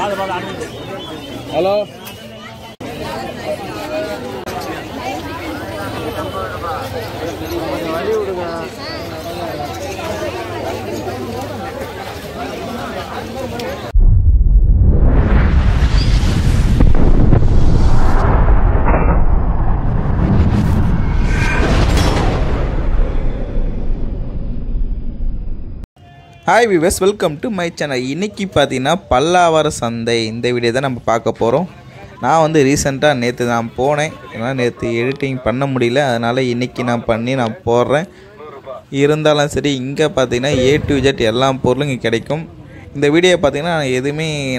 Hello வழி விடுங்க. Hi viewers, welcome to my channel. இன்றைக்கி பார்த்தீங்கன்னா பல்லாவர சந்தை இந்த வீடியோ தான் நம்ம பார்க்க போகிறோம். நான் வந்து ரீசெண்டாக நேற்று நான் போனேன், ஏன்னா நேற்று எடிட்டிங் பண்ண முடியல, அதனால் இன்றைக்கி நான் போடுறேன். இருந்தாலும் சரி, இங்கே பார்த்தீங்கன்னா A to Z எல்லா பொருளும் இங்கே கிடைக்கும். இந்த வீடியோ பார்த்தீங்கன்னா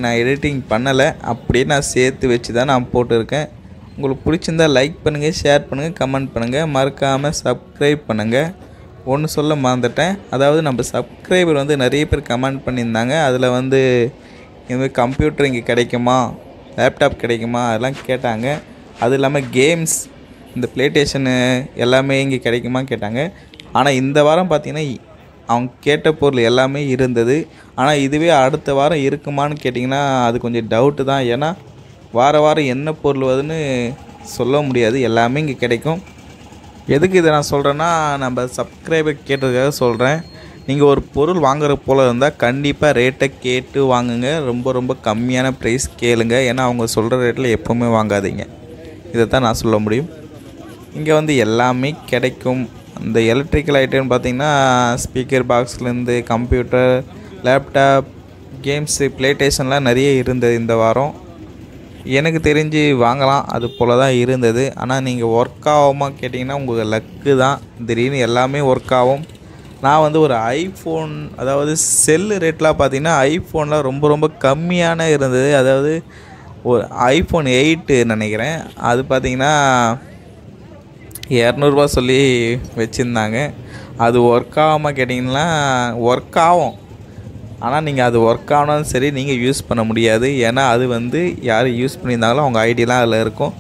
நான் எடிட்டிங் பண்ணலை, அப்படியே நான் சேர்த்து வச்சு தான் நான் போட்டிருக்கேன். உங்களுக்கு பிடிச்சிருந்தால் லைக் பண்ணுங்கள், ஷேர் பண்ணுங்கள், கமெண்ட் பண்ணுங்கள், மறக்காமல் சப்ஸ்கிரைப் பண்ணுங்கள். ஒன்று சொல்ல மறந்துட்டேன், அதாவது நம்ம சப்ஸ்கிரைபர் வந்து நிறைய பேர் கமெண்ட் பண்ணியிருந்தாங்க. அதில் வந்து இதுமாதிரி கம்ப்யூட்டர் இங்கே கிடைக்குமா, லேப்டாப் கிடைக்குமா அதெல்லாம் கேட்டாங்க. அது இல்லாமல் கேம்ஸ், இந்த ப்ளேஸ்டேஷனு எல்லாமே இங்கே கிடைக்குமா கேட்டாங்க. ஆனால் இந்த வாரம் பார்த்திங்கன்னா அவங்க கேட்ட பொருள் எல்லாமே இருந்தது. ஆனால் இதுவே அடுத்த வாரம் இருக்குமான்னு கேட்டிங்கன்னா அது கொஞ்சம் டவுட்டு தான். ஏன்னா வாரம் என்ன பொருள் வருதுன்னு சொல்ல முடியாது, எல்லாமே இங்கே கிடைக்கும். எதுக்கு இதை நான் சொல்கிறேன்னா, நம்ம சப்ஸ்கிரைபர் கேட்டதுக்காக சொல்கிறேன். நீங்கள் ஒரு பொருள் வாங்குற போல் இருந்தால் கண்டிப்பாக ரேட்டை கேட்டு வாங்குங்க. ரொம்ப கம்மியான ப்ரைஸ் கேளுங்க. ஏன்னா அவங்க சொல்கிற ரேட்டில் எப்போவுமே வாங்காதீங்க. இதை தான் நான் சொல்ல முடியும். இங்கே வந்து எல்லாமே கிடைக்கும். இந்த எலக்ட்ரிக்கல் ஐட்டம்னு பார்த்திங்கன்னா ஸ்பீக்கர் பாக்ஸ்லேருந்து கம்ப்யூட்டர், லேப்டாப், கேம்ஸு, ப்ளேஸ்டேஷன்லாம் நிறைய இருந்தது இந்த வாரம். எனக்கு தெரிஞ்சு வாங்கலாம், அது போல் தான் இருந்தது. ஆனால் நீங்கள் ஒர்க் ஆகுமா கேட்டிங்கன்னா உங்கள் லக்கு தான். திடீர்னு எல்லாமே ஒர்க் ஆகும். நான் வந்து ஒரு ஐஃபோன், அதாவது செல்லு ரேட்லாம் பார்த்திங்கன்னா ஐஃபோனில் ரொம்ப கம்மியான இருந்தது. அதாவது ஒரு iPhone 8 நினைக்கிறேன், அது பார்த்திங்கன்னா 200 சொல்லி வச்சுருந்தாங்க. அது ஒர்க் ஆகாமல் கேட்டிங்கன்னா ஒர்க் ஆகும், ஆனால் நீங்கள் அது ஒர்க் ஆனாலும் சரி நீங்கள் யூஸ் பண்ண முடியாது. ஏன்னா அது வந்து யார் யூஸ் பண்ணியிருந்தாங்களோ அவங்க ஐடியெலாம் அதில் இருக்கும்.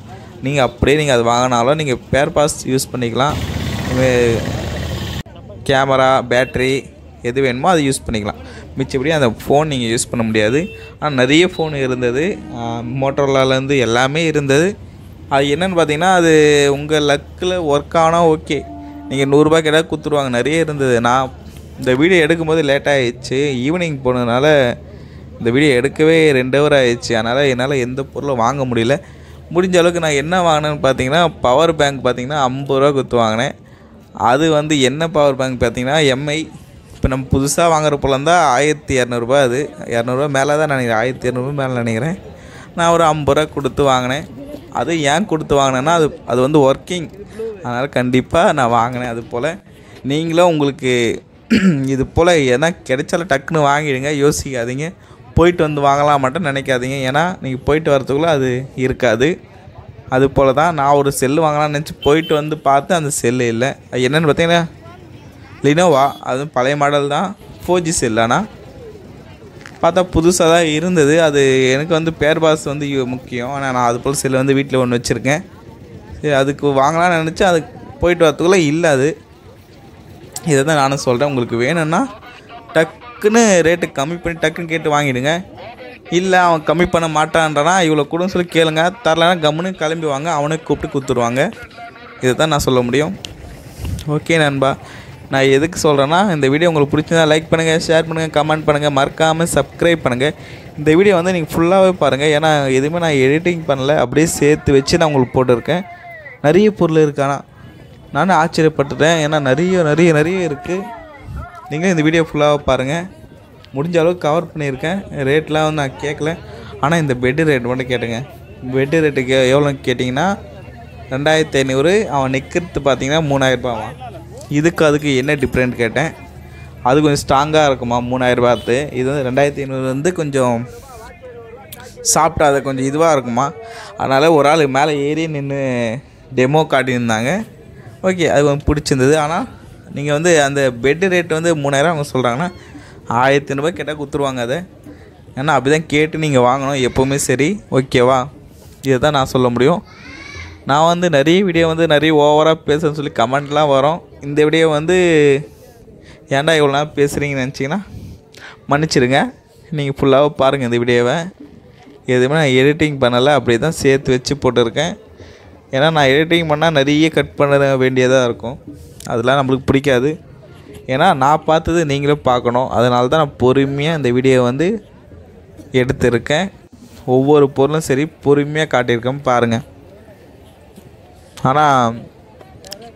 நீங்கள் அப்படியே அது வாங்கினாலும் நீங்கள் பேர் பாஸ் யூஸ் பண்ணிக்கலாம். கேமரா, பேட்ரி எது வேணுமோ அது யூஸ் பண்ணிக்கலாம். மிச்சப்படி அந்த ஃபோன் நீங்கள் யூஸ் பண்ண முடியாது. ஆனால் நிறைய ஃபோன் இருந்தது, மோட்டோரோலாலேருந்து எல்லாமே இருந்தது. அது என்னென்னு பார்த்தீங்கன்னா, அது உங்கள் லக்கில் ஒர்க் ஆனால் ஓகே, நீங்கள் 100 ரூபா கேட்டால் கொடுத்துருவாங்க. நிறைய இருந்தது. நான் இந்த வீடியோ எடுக்கும்போது லேட்டாகிடுச்சு, ஈவினிங் போனதுனால இந்த வீடியோ எடுக்கவே 2 ஹவர் ஆகிடுச்சு. அதனால் என்னால் எந்த பொருளும் வாங்க முடியல. முடிஞ்ச அளவுக்கு நான் என்ன வாங்கினேன்னு பார்த்தீங்கன்னா, பவர் பேங்க் பார்த்திங்கன்னா 50 ரூபா கொடுத்து வாங்கினேன். அது வந்து என்ன பவர் பேங்க் பார்த்திங்கன்னா MI. இப்போ நம்ம புதுசாக வாங்குற போல இருந்தால் 1200 ரூபா. அது 200 ரூபா மேலே தான் நினைக்கிறேன், 1200 ரூபா மேலே நினைக்கிறேன். நான் ஒரு 50 ரூபா கொடுத்து வாங்கினேன். அது ஏன் கொடுத்து வாங்கினேன்னா அது வந்து ஒர்க்கிங், அதனால் கண்டிப்பாக நான் வாங்கினேன். அது போல் நீங்களும் உங்களுக்கு இது போல் எதனா கிடைச்சாலும் டக்குன்னு வாங்கிடுங்க, யோசிக்காதீங்க. போயிட்டு வந்து வாங்கலாம் மட்டும் நினைக்காதீங்க. ஏன்னா நீங்கள் போயிட்டு வரத்துக்குள்ளே அது இருக்காது. அது போல் தான் நான் ஒரு செல்லு வாங்கலாம்னு நினச்சி போயிட்டு வந்து பார்த்து அந்த செல்லு இல்லை. அது என்னென்னு பார்த்தீங்கன்னா லினோவா, அதுவும் பழைய மாடல் தான், 4G செல். ஆனால் பார்த்தா புதுசாக தான் இருந்தது. அது எனக்கு வந்து பேர் பாஸ் வந்து முக்கியம். ஆனால் நான் அது போல் செல்லு வந்து வீட்டில் ஒன்று வச்சுருக்கேன். சரி, அதுக்கு வாங்கலாம்னு நினச்சி அது போயிட்டு வரத்துக்குள்ளே இல்லை. அது இதை தான் நானும் சொல்கிறேன். உங்களுக்கு வேணும்னா டக்குன்னு ரேட்டு கம்மி பண்ணி டக்குன்னு கேட்டு வாங்கிடுங்க. இல்லை அவன் கம்மி பண்ண மாட்டான்றானா இவ்வளோ கூடன்னு சொல்லி கேளுங்க. தரலைன்னா கம்முன்னு கிளம்பி வாங்க, அவனுக்கு கூப்பிட்டு கொடுத்துருவாங்க. இதை தான் நான் சொல்ல முடியும். ஓகே நண்பா, நான் எதுக்கு சொல்கிறேன்னா, இந்த வீடியோ உங்களுக்கு பிடிச்சிருந்தா லைக் பண்ணுங்கள், ஷேர் பண்ணுங்கள், கமெண்ட் பண்ணுங்கள், மறக்காமல் சப்ஸ்கிரைப் பண்ணுங்கள். இந்த வீடியோ வந்து நீங்கள் ஃபுல்லாகவே பாருங்கள். ஏன்னா எதுவுமே நான் எடிட்டிங் பண்ணலை, அப்படியே சேர்த்து வச்சு நான் உங்களுக்கு போட்டிருக்கேன். நிறைய பொருள் இருக்குது. ஆனால் நானும் ஆச்சரியப்பட்டுட்டேன், ஏன்னா நிறைய இருக்குது. நீங்களும் இந்த வீடியோ ஃபுல்லாக பாருங்கள். முடிஞ்ச அளவுக்கு கவர் பண்ணியிருக்கேன். ரேட்லாம் வந்து நான் கேட்கல, ஆனால் இந்த பெட்டு ரேட் மட்டும் கேட்டுங்க. பெட்டு ரேட்டுக்கு எவ்வளோன்னு கேட்டிங்கன்னா 2500. அவன் நிற்கிறது பார்த்தீங்கன்னா 3000 ரூபாவான். அதுக்கு என்ன டிஃப்ரெண்ட் கேட்டேன். அது கொஞ்சம் ஸ்ட்ராங்காக இருக்குமா 3000 ரூபாத்து. இது வந்து 2500 வந்து கொஞ்சம் சாப்பிட்டா அது கொஞ்சம் இதுவாக இருக்குமா. அதனால் ஒரு ஆள் மேலே ஏறி நின்று டெமோ காட்டியிருந்தாங்க. ஓகே, அது கொஞ்சம் பிடிச்சிருந்தது. ஆனால் நீங்கள் வந்து அந்த பெட்டு ரேட் வந்து 3000 அவங்க சொல்கிறாங்கன்னா 1500 ரூபாய் கேட்டால் கொடுத்துருவாங்க. அதை ஏன்னா அப்படி தான் கேட்டு நீங்கள் வாங்கணும் எப்போவுமே. சரி, ஓகேவா? இதை தான் நான் சொல்ல முடியும். நான் வந்து நிறைய வீடியோ வந்து நிறைய ஓவராக பேசுன்னு சொல்லி கமெண்ட்லாம் வரும். இந்த வீடியோ வந்து ஏன்டா இவ்வளோ நேரம் பேசுகிறீங்கன்னு நினச்சிங்கன்னா மன்னிச்சிடுங்க. நீங்கள் ஃபுல்லாக பாருங்கள் இந்த வீடியோவை. எதுவுமே நான் எடிட்டிங் பண்ணலை, அப்படியே தான் சேர்த்து வச்சு போட்டிருக்கேன். ஏன்னா நான் எடிட்டிங் பண்ணால் நிறைய கட் பண்ண வேண்டியதாக இருக்கும், அதெல்லாம் நம்மளுக்கு பிடிக்காது. ஏன்னா நான் பார்த்தது நீங்களும் பார்க்கணும், அதனால தான் நான் பொறுமையாக இந்த வீடியோவை வந்து எடுத்திருக்கேன். ஒவ்வொரு பொருளும் சரி பொறுமையாக காட்டியிருக்கேன் பாருங்கள். ஆனால்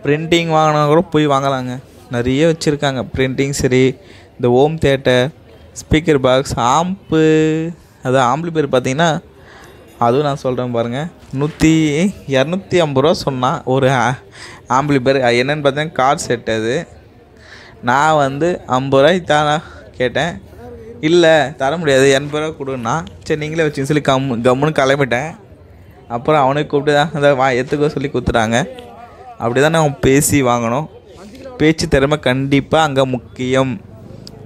பிரிண்டிங் வாங்கினா கூட போய் வாங்கலாங்க, நிறைய வச்சுருக்காங்க பிரிண்டிங். சரி, இந்த ஹோம் தியேட்டர், ஸ்பீக்கர் பாக்ஸ், ஆம்பு, அது ஆம்பிளிஃபையர் பார்த்தீங்கன்னா அதுவும் நான் சொல்கிறேன் பாருங்கள். 250 ரூபா சொன்னான் ஒரு ஆம்பிளிஃபையர். என்னென்னு பார்த்தீங்கன்னா கார் செட். அது நான் வந்து 50 ரூபாய்க்கு தானே கேட்டேன், இல்லை தர முடியாது 80 ரூபா கொடுன்னா. சரி நீங்களே வச்சுன்னு சொல்லி கம்முன்னு கிளம்பிட்டேன். அப்புறம் அவனுக்கு கூப்பிட்டு தான் அந்த எடுத்துக்கோ சொல்லி கொடுத்துட்டாங்க. அப்படி தான் நான் பேசி வாங்கணும். பேச்சு திறமை கண்டிப்பாக அங்கே முக்கியம்.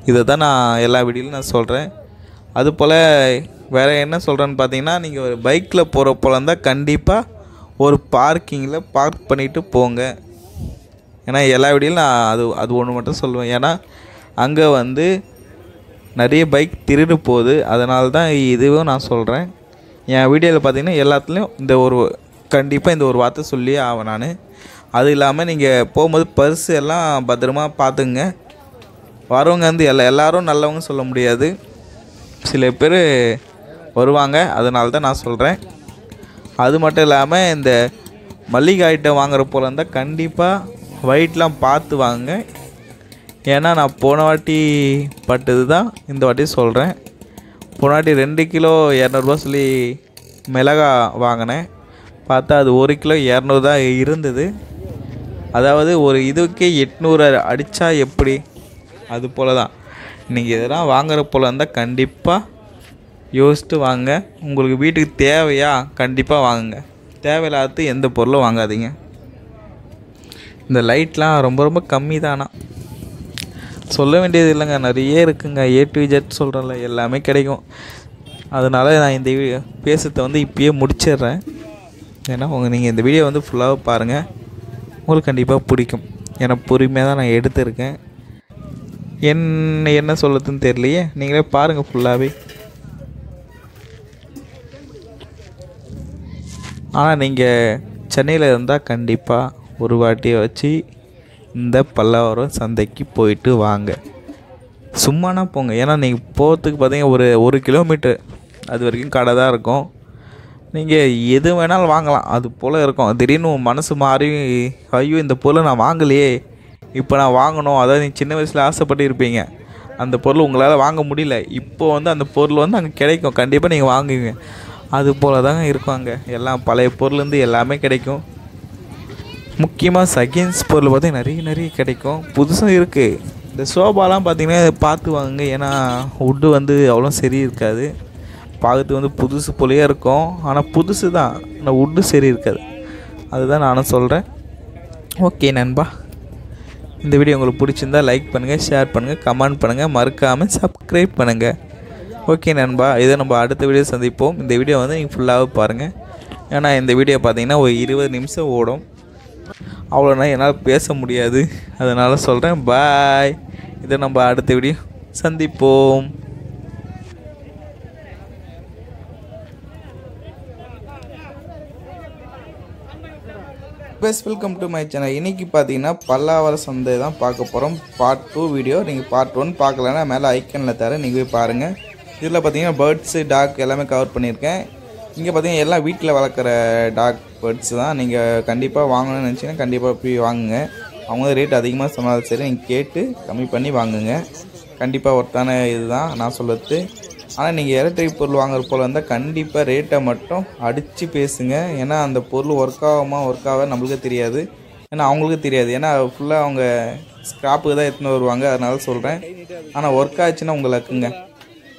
இதை தான் நான் எல்லா வீடியோலையும் நான் சொல்கிறேன். அதுபோல் வேறு என்ன சொல்கிறேன்னு பார்த்தீங்கன்னா, நீங்கள் ஒரு பைக்கில் போகிற போல இருந்தால் கண்டிப்பாக ஒரு பார்க்கிங்கில் பார்க் பண்ணிவிட்டு போங்க. ஏன்னா எல்லா வீடியோலையும் நான் அது ஒன்று மட்டும் சொல்லுவேன். ஏன்னா அங்கே வந்து நிறைய பைக் திருடு போகுது, அதனால தான் இதுவும் நான் சொல்கிறேன். என் வீடியோவில் பார்த்தீங்கன்னா எல்லாத்துலேயும் கண்டிப்பாக இந்த ஒரு வார்த்தை சொல்லியே ஆவேன் நான். அது இல்லாமல் நீங்கள் போகும்போது பர்ஸு எல்லாம் பத்திரமா பார்த்துங்க. வரவங்க வந்து எல்லோரும் நல்லவங்க சொல்ல முடியாது, சில பேர் வருவாங்க, அதனால தான் நான் சொல்கிறேன். அது மட்டும் இல்லாமல் இந்த மல்லிகை ஐட்டம் வாங்குற போல இருந்தால் கண்டிப்பாக வெயிட்லாம் பார்த்து வாங்க. ஏன்னா நான் போன வாட்டி பட்டது தான் இந்த வாட்டி சொல்கிறேன். போன வாட்டி 2 கிலோ 200 ரூபா சொல்லி மிளகா வாங்கினேன், பார்த்தா அது 1 கிலோ 200 தான் இருந்தது. அதாவது ஒரு இதுக்கே 800 அடித்தா எப்படி, அது போல் தான். நீங்கள் இதெல்லாம் வாங்குற போல் இருந்தால் கண்டிப்பாக யோசிச்சுட்டு வாங்க. உங்களுக்கு வீட்டுக்கு தேவையா கண்டிப்பாக வாங்குங்க, தேவையில்லாத எந்த பொருளும் வாங்காதீங்க. இந்த லைட்லாம் ரொம்ப ரொம்ப கம்மி தானா, சொல்ல வேண்டியது இல்லைங்க, நிறைய இருக்குங்க. A to Z சொல்கிறேன்ல, எல்லாமே கிடைக்கும். அதனால் நான் இந்த பேசுகிறத வந்து இப்பயே முடிச்சிடுறேன். ஏன்னா நீங்கள் இந்த வீடியோ வந்து ஃபுல்லாக பாருங்கள், உங்களுக்கு கண்டிப்பாக பிடிக்கும். ஏன்னா பொறுமையாக தான் நான் எடுத்திருக்கேன். என்ன சொல்லுறதுன்னு தெரியலையே, நீங்களே பாருங்கள் ஃபுல்லாகவே. ஆனால் நீங்கள் சென்னையில் இருந்தால் கண்டிப்பாக ஒரு வாட்டியை வச்சு இந்த பல்லாவரம் சந்தைக்கு போயிட்டு வாங்க. சும்மானா போங்க, ஏன்னா நீங்கள் போகிறதுக்கு பார்த்தீங்கன்னா ஒரு கிலோமீட்டர் அது வரைக்கும் கடை தான் இருக்கும். நீங்கள் எது வேணாலும் வாங்கலாம், அது போல் இருக்கும். திடீர்னு மனசு மாறி ஐயோ இந்த பொருளை நான் வாங்கலையே, இப்போ நான் வாங்கணும். அதாவது நீங்கள் சின்ன வயசில் ஆசைப்பட்டு இருப்பீங்க, அந்த பொருள் உங்களால் வாங்க முடியல, இப்போது வந்து அந்த பொருள் வந்து அங்கே கிடைக்கும், கண்டிப்பாக நீங்கள் வாங்குவீங்க. அது போல் தாங்க இருக்கும் அங்கே. எல்லாம் பழைய பொருள்லேருந்து எல்லாமே கிடைக்கும். முக்கியமாக செகண்ட்ஸ் பொருள் பார்த்திங்கன்னா நிறைய கிடைக்கும், புதுசும் இருக்குது. இந்த சோபாலாம் பார்த்திங்கன்னா பார்த்து வாங்குங்க, ஏன்னா வுட்டு வந்து அவ்வளோ சரி இருக்காது. பார்க்கறதுக்கு வந்து புதுசு போலேயே இருக்கும், ஆனால் புதுசு தான், ஆனால் வுட்டு சரி இருக்காது. அதுதான் நானும் சொல்கிறேன். ஓகே நண்பா, இந்த வீடியோ உங்களுக்கு பிடிச்சிருந்தா லைக் பண்ணுங்கள், ஷேர் பண்ணுங்கள், கமெண்ட் பண்ணுங்கள், மறக்காமல் சப்ஸ்கிரைப் பண்ணுங்கள். ஓகே நண்பா, இதை நம்ம அடுத்த வீடியோ சந்திப்போம். இந்த வீடியோ வந்து நீங்கள் ஃபுல்லாகவே பாருங்கள். ஏன்னா இந்த வீடியோ பார்த்திங்கன்னா ஒரு 20 நிமிஷம் ஓடும், அவ்வளோனா என்னால் பேச முடியாது, அதனால் சொல்கிறேன். பாய், இதை நம்ம அடுத்த வீடியோ சந்திப்போம். Welcome to my channel. இன்றைக்கி பார்த்தீங்கன்னா பல்லாவரம் சந்தை தான் பார்க்க போகிறோம். Part 2 video. நீங்கள் பார்ட் 1 பார்க்கலன்னா மேலே ஐக்கனில் தரேன், நீங்கள் போய் பாருங்கள். இதில் பார்த்தீங்கன்னா பேர்ட்ஸு, டாக் எல்லாமே கவர் பண்ணியிருக்கேன். இங்கே பார்த்தீங்கன்னா எல்லாம் வீட்டில் வளர்க்குற டாக், பேர்ட்ஸ் தான். நீங்கள் கண்டிப்பாக வாங்கணும்னு நினச்சிங்கன்னா கண்டிப்பாக போய் வாங்குங்க. அவங்க ரேட் அதிகமாக சொன்னாலும் சரி, நீங்கள் கேட்டு கம்மி பண்ணி வாங்குங்க. கண்டிப்பாக ஒருத்தான இதுதான் நான் சொல்லுறது. ஆனால் நீங்கள் எலக்ட்ரிக் பொருள் வாங்குற போல் இருந்தால் கண்டிப்பாக ரேட்டை மட்டும் அடித்து பேசுங்க. ஏன்னா அந்த பொருள் ஒர்க் ஆக நம்மளுக்கு தெரியாது, ஏன்னா அவங்களுக்கு தெரியாது. ஏன்னா ஃபுல்லாக அவங்க ஸ்க்ராப்புக்கு தான் எடுத்துன்னு வருவாங்க, அதனால சொல்கிறேன். ஆனால் ஒர்க் ஆச்சுன்னா உங்களுக்கு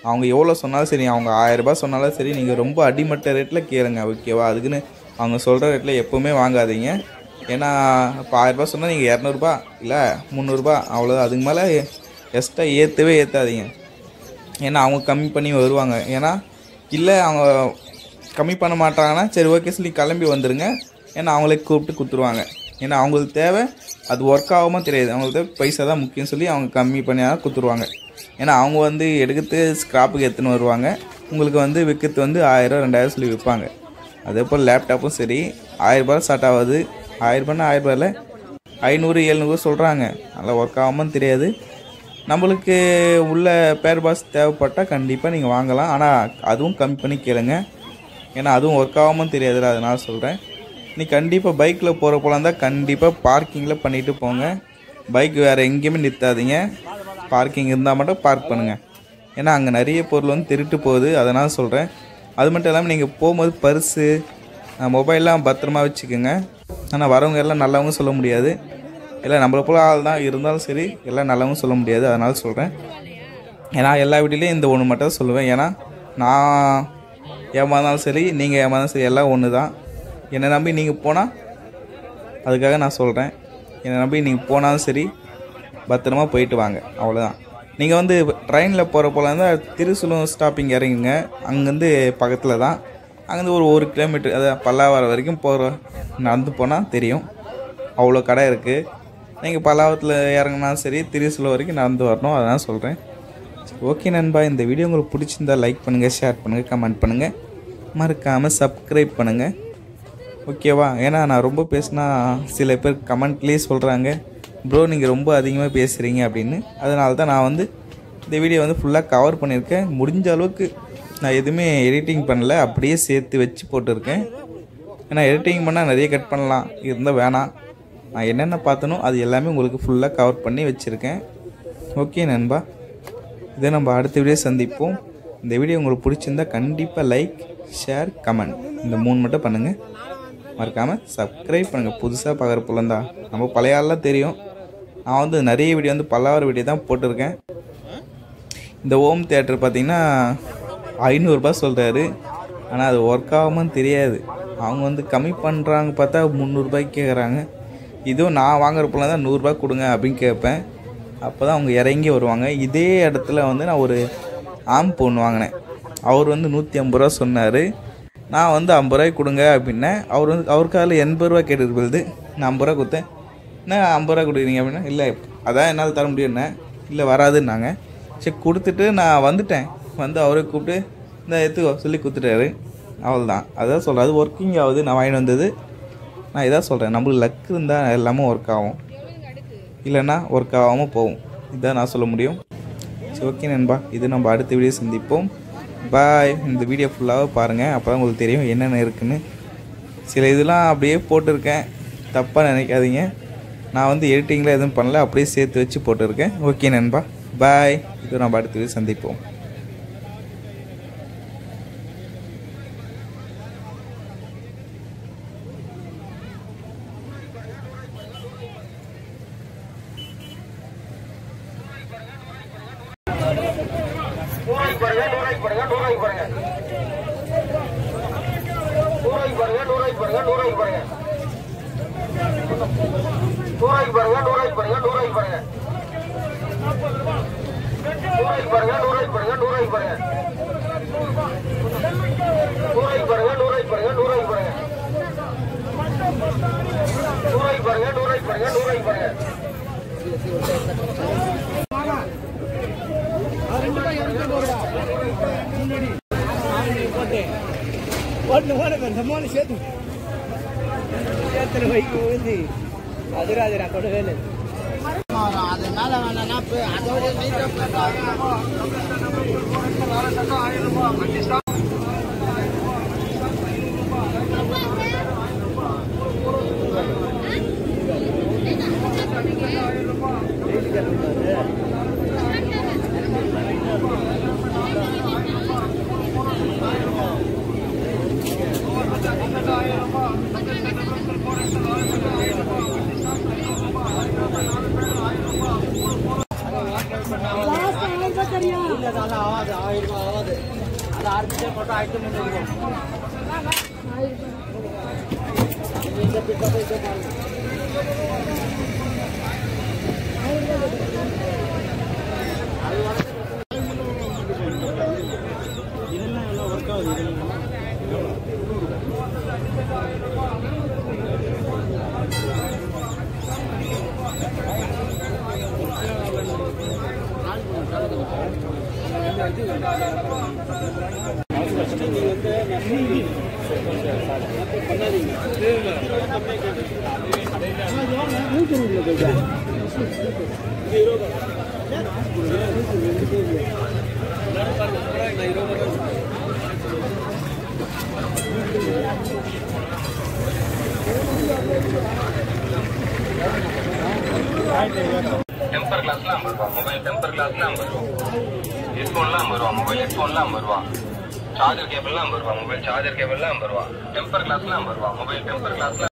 அவங்க எவ்வளோ சொன்னாலும் சரி, அவங்க 1000 ரூபாய் சொன்னாலும் சரி, நீங்கள் ரொம்ப அடிமட்ட ரேட்டில் கேளுங்க, ஓகேவா? அதுக்குன்னு அவங்க சொல்கிற ரேட்டில் எப்போவுமே வாங்காதீங்க. ஏன்னா இப்போ 1000 ரூபாய் சொன்னால் நீங்கள் 200 இல்லை 300 அவ்வளோதான். அதுக்கு மேலே எக்ஸ்ட்ரா ஏற்றாதீங்க. ஏன்னா அவங்க கம்மி பண்ணி வருவாங்க. ஏன்னா இல்லை அவங்க கம்மி பண்ண மாட்டாங்கன்னா சரி ஓகே சொல்லி கிளம்பி வந்துடுங்க. ஏன்னா அவங்களே கூப்பிட்டு கொடுத்துருவாங்க. ஏன்னா அவங்களுக்கு தேவை அது ஒர்க் ஆகாமல் தெரியாது, அவங்களுக்கு தேவை பைசா தான் முக்கியம் சொல்லி அவங்க கம்மி பண்ணி கொடுத்துருவாங்க. ஏன்னா அவங்க வந்து எடுக்கிறது ஸ்க்ராப்புக்கு எடுத்துன்னு வருவாங்க. உங்களுக்கு வந்து விற்கிறது வந்து 1000 2000 சொல்லி விற்பாங்க. அதே போல் லேப்டாப்பும் சரி 1000 ரூபாய் ஸ்டார்ட் ஆகுது. 1000 ரூபாய்னா 1000 ரூபாயில் 500 700 சொல்கிறாங்க. நல்லா ஒர்க் ஆகாமல் தெரியாது. நம்மளுக்கு உள்ள பேர் பாஸ் தேவைப்பட்டால் கண்டிப்பாக நீங்கள் வாங்கலாம். ஆனால் அதுவும் கம்மி பண்ணி கேளுங்க. ஏன்னா அதுவும் ஒர்க் ஆகாமல் தெரியாதுல்ல, அதனால் சொல்கிறேன். நீ கண்டிப்பாக பைக்கில் போகிற போல இருந்தால் கண்டிப்பாக பார்க்கிங்கில் பண்ணிவிட்டு போங்க. பைக் வேறு எங்கேயுமே நிறுத்தாதீங்க. பார்க்கிங் இருந்தால் மட்டும் பார்க் பண்ணுங்கள். ஏன்னா அங்கே நிறைய பொருள் வந்து திருட்டு போகுது, அதனால் சொல்கிறேன். அது மட்டும் இல்லாமல் நீங்கள் போகும்போது பர்ஸு மொபைல்லாம் பத்திரமா வச்சுக்கோங்க. ஆனால் வரவங்க எல்லாம் நல்லவங்க சொல்ல முடியாது. இல்லை நம்மளை போல ஆள் தான் இருந்தாலும் சரி, எல்லாம் நல்லவங்க சொல்ல முடியாது, அதனால் சொல்கிறேன். ஏன்னா எல்லா வீட்டிலையும் இந்த ஒன்று மட்டும் சொல்லுவேன். ஏன்னா நான் ஏமாந்தாலும் சரி, நீங்கள் ஏமாந்தாலும் சரி, எல்லாம் ஒன்று தான். என்னை நம்பி நீங்கள் போனால் அதுக்காக நான் சொல்கிறேன். என்னை நம்பி நீங்கள் போனாலும் சரி பத்திரமா போயிட்டு வாங்க, அவ்வளோதான். நீங்கள் வந்து ட்ரெயினில் போகிற போல இருந்தால் திருசூலம் ஸ்டாப்பிங் இறங்குங்க. அங்கேருந்து பக்கத்தில் தான். அங்கேருந்து ஒரு 1 கிலோமீட்டர், அதாவது பல்லாவரம் வரைக்கும் நடந்து போனால் தெரியும். அவ்வளோ கடை இருக்குது. நீங்கள் பல்லாவரத்தில் இறங்கினாலும் சரி, திருசூலம் வரைக்கும் நடந்து வரணும், அதனால் சொல்கிறேன். ஓகே நண்பா, இந்த வீடியோ உங்களுக்கு பிடிச்சிருந்தால் லைக் பண்ணுங்கள், ஷேர் பண்ணுங்கள், கமெண்ட் பண்ணுங்கள், மறக்காமல் சப்ஸ்கிரைப் பண்ணுங்கள். ஓகேவா? ஏன்னா நான் ரொம்ப பேசினா சில பேர் கமெண்ட்லேயே சொல்கிறாங்க, ப்ரோ நீங்கள் ரொம்ப அதிகமாக பேசுகிறீங்க அப்படின்னு. அதனால தான் நான் வந்து இந்த வீடியோ வந்து ஃபுல்லாக கவர் பண்ணியிருக்கேன். முடிஞ்ச அளவுக்கு நான் எதுவுமே எடிட்டிங் பண்ணல, அப்படியே சேர்த்து வச்சு போட்டிருக்கேன். ஏன்னா எடிட்டிங் பண்ணால் நிறைய கட் பண்ணலாம், இருந்தால் வேணாம். நான் என்னென்ன பார்த்தனோ அது எல்லாமே உங்களுக்கு ஃபுல்லாக கவர் பண்ணி வச்சுருக்கேன். ஓகே நண்பா, இதை நம்ம அடுத்த வீடியோ சந்திப்போம். இந்த வீடியோ உங்களுக்கு பிடிச்சிருந்தால் கண்டிப்பாக லைக், ஷேர், கமெண்ட் இந்த 3 மட்டும் பண்ணுங்கள். மறக்காமல் சப்ஸ்கிரைப் பண்ணுங்கள். புதுசாக பார்க்குற போலந்தா நம்ம பழைய ஆள்லாம் தெரியும். நான் வந்து நிறைய வீடியோ வந்து பல்லாவர வீடியோ தான் போட்டிருக்கேன். இந்த ஹோம் தியேட்டர் பார்த்திங்கன்னா 500 ரூபாய் சொல்கிறாரு. ஆனால் அது ஒர்க் ஆகாமல் தெரியாது. அவங்க வந்து கம்மி பண்ணுறாங்க பார்த்தா 300 ரூபாய்க்கு கேட்குறாங்க. இதுவும் நான் வாங்குற போல தான் 100 ரூபாய் கொடுங்க அப்படின்னு கேட்பேன். அப்போ தான் அவங்க இறங்கி வருவாங்க. இதே இடத்துல வந்து நான் ஒரு ஆம்ப் ஒன்று வாங்கினேன். அவர் வந்து 150 ரூபா சொன்னார். நான் வந்து 50 ரூபாய்க்கு கொடுங்க அப்படின்னேன். அவர் வந்து அவருக்காக 80 ரூபா கேட்டுருப்பது. நான் 50 ரூபா கொடுத்தேன். என்ன 50 ரூபா கொடுக்குறீங்க அப்படின்னா, இல்லை அதான் என்னால் தர முடியும்னே. இல்லை வராதுன்னாங்க. சரி கொடுத்துட்டு நான் வந்துட்டேன். வந்து அவரை கூப்பிட்டு இந்த எடுத்துக்கோ சொல்லி கொடுத்துட்டாரு. அவ்வளோதான். அதான் சொல்கிறேன், அது ஒர்க்கிங் ஆகுது. நான் வாங்கிட்டு வந்தது. நான் இதான் சொல்கிறேன், நம்மளுக்கு லக் இருந்தால் எல்லாமே ஒர்க் ஆகும், இல்லைன்னா ஒர்க் ஆகாமல் போகும். இதுதான் நான் சொல்ல முடியும். சரி ஓகே நண்பா, இது நம்ம அடுத்த வீடியோ சந்திப்போம். பாய். இந்த வீடியோ ஃபுல்லாக பாருங்கள், அப்போ தான் உங்களுக்கு தெரியும் என்னென்ன இருக்குதுன்னு. சில இதெல்லாம் அப்படியே போட்டிருக்கேன், தப்பாக நினைக்காதீங்க. நான் வந்து எடிட்டிங்கில் எதுவும் பண்ணல, அப்படியே சேர்த்து வச்சு போட்டிருக்கேன். ஓகே நண்பா, பாய். இது நம்ம அடுத்த வீடியோ சந்திப்போம். Gracias. Temper glass mobile temper glass headphone mobile headphone charger cable mobile charger cable temper glass mobile temper glass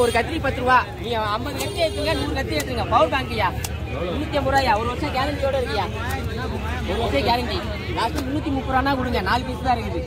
ஒரு கத்திரி 10 ரூபா. நீ 50 கத்தி எடுத்துங்க, 100 கத்தி எடுத்துங்க. பவர் பேங்க்யா 350 ரூபாயா? ஒரு வருஷம் கேரண்டியோட இருக்கியா? ஒரு வருஷம் கேரண்டி. லாஸ்ட் 330 ரூபா கொடுங்க. 4 பீஸ் தான் இருக்குது.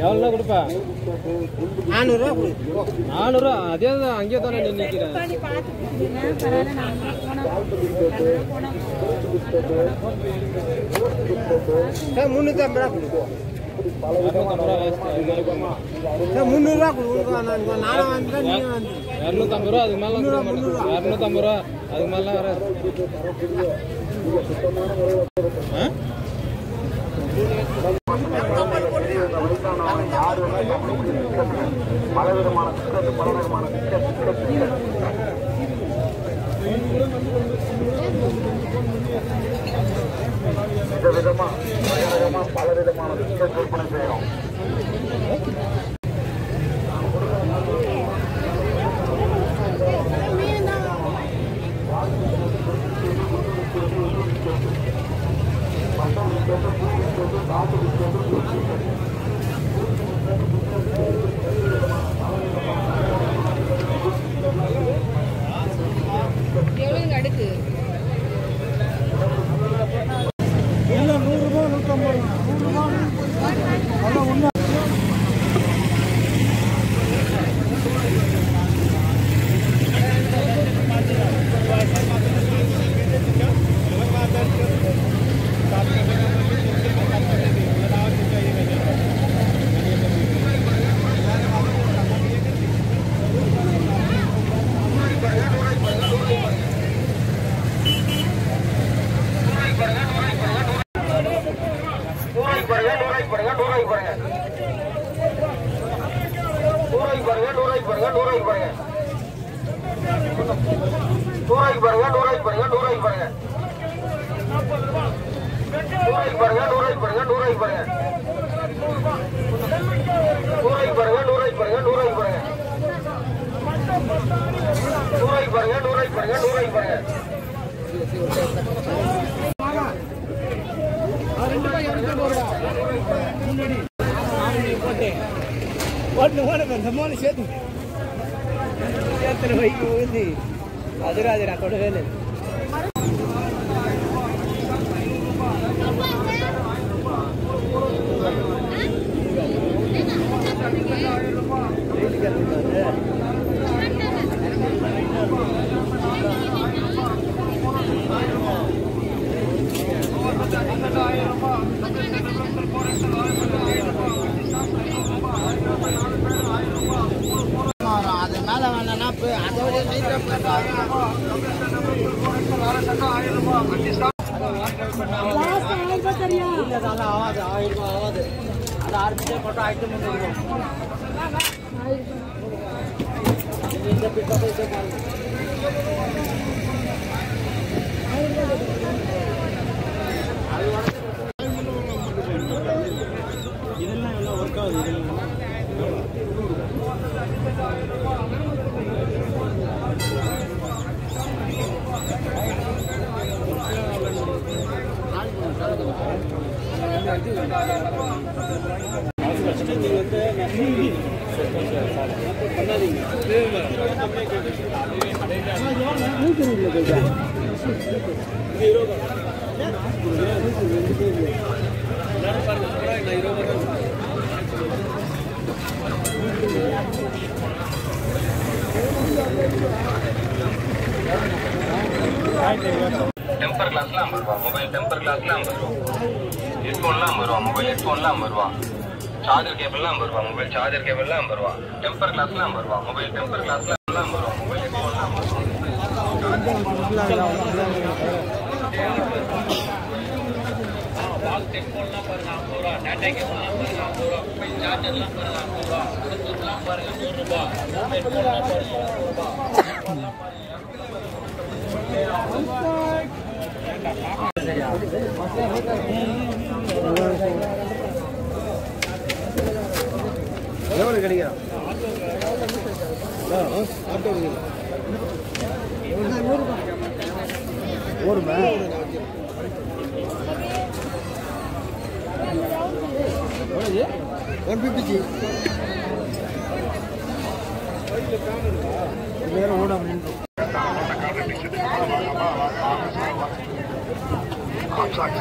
எவ்வளோ கொடுப்பா? 400 ரூபா. 400 ரூபா அதே தான் அங்கேயே தானே நிற்கிறேன். 350 ரூபா. 300 ரூபா கொடுக்கலாம். நானும் வந்து 250 ரூபா அதுக்கு மேலே 250 ரூபா அதுக்கு மேலாம் வராது. பலவிதமான பலவிதமான விற்பனை செய்யணும். எவ்வளோங்க அடுக்கு? இல்லை 100 ரூபா 150 ரூபா. அதான் ஒன்று. அது நான் கொடுவே இல்லை. அது மேல வேணா அதோட ஆகாது. அது ஆரம்பிச்சே போட்டோம் ஐட்டம் இந்த பிக்கப் இதெல்லாம் எல்லாம் ஒர்க் ஆகுது. பண்ணாதீங்க. டெம்பர் கிளாஸ்லாம் 50 ரூபா. மொபைல் டெம்பர் கிளாஸ்லாம் 50 ரூபா. ஹெட்ஃபோன்லாம் 50 ரூபா. மொபைல் ஹெட்ஃபோன்லாம் 50 ரூபா. சார்ஜர் கேபிள்லாம் 50 ரூபா. மொபைல் சார்ஜர் கேபிள்லாம் 50 ரூபா. டெம்பர் கிளாஸ்லாம் 50 ரூபா. மொபைல் டெம்பர் கிளாஸ்லாம் 50 ரூபா. மொபைல் ஹெட்ஃபோன்லாம் 50 ரூபா. ஹெட்ஃபோன்லாம் பாருங்க 50 ரூபா. டாடா கேபிள்லாம் பாருங்க 50 ரூபா. மொபைல் சார்ஜர்லாம் பாருங்க 50 ரூபா. ப்ளூடூத்லாம் பாருங்க 100 ரூபா. ஹெட்ஃபோன்லாம் பாருங்க 100 ரூபா. எவ்வளவு கிடைக்கும் ஊருமா 150 வேற ஓடாம Contact